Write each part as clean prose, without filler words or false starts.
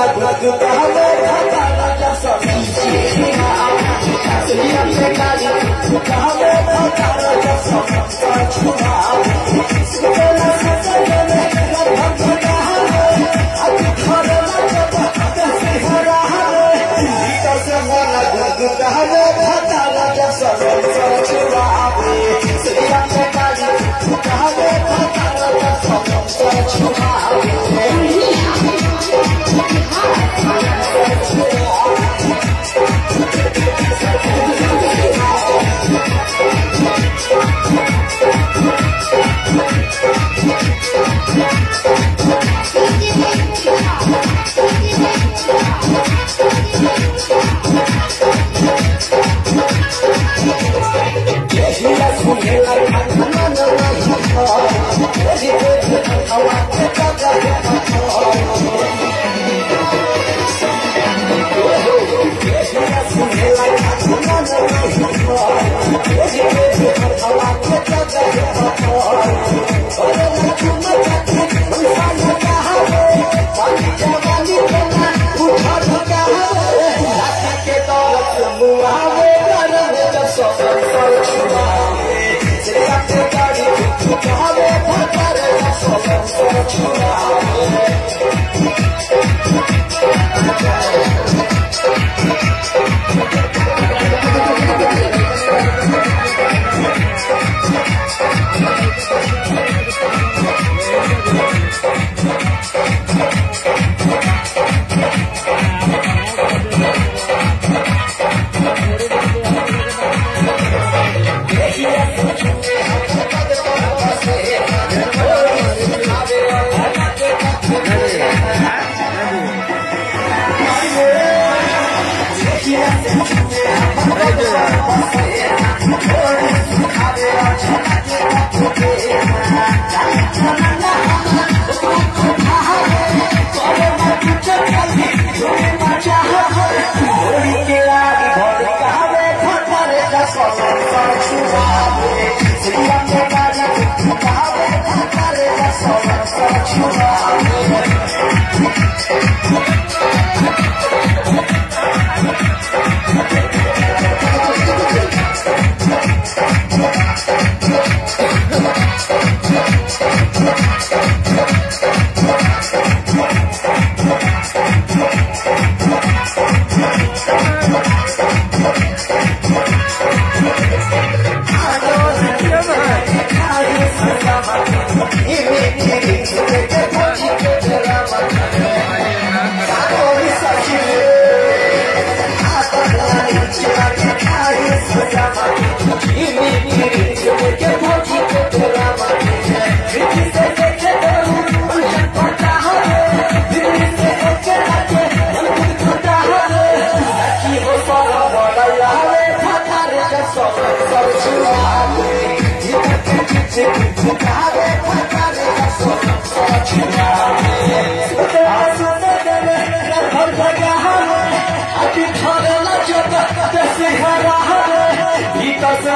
मोना गुदगुदा हवे भतारा जसो सलिया पे गाड़ी हवे भतारा जसो छुआ सुबह सजने में भगभगा हवे अति खरे मत से हरा हवे से मोना गुदगुदा हवे भतारा जसो छुआ सलिया पे गाड़ी हवे भतारा जसो छुआ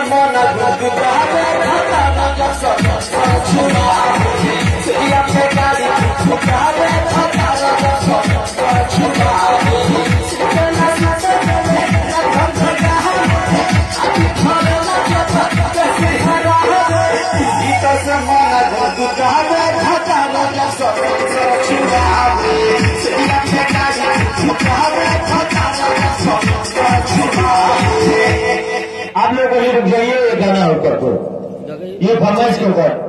मोना गुदगुदा हवे भतारा जसो छुआ सलिया पे गाड़ी हवे भतारा जसो छुआ सुबह सजने में भगभगा हवे अति खरे मत से हरा हवे से मोना गुदगुदा हवे भतारा जसो छुआ सलिया पे गाड़ी हवे भतारा जसो छुआ। आप लोग कहीं रुक जाइए, ये गाना ऊपर को, ये फरमाइश के ऊपर।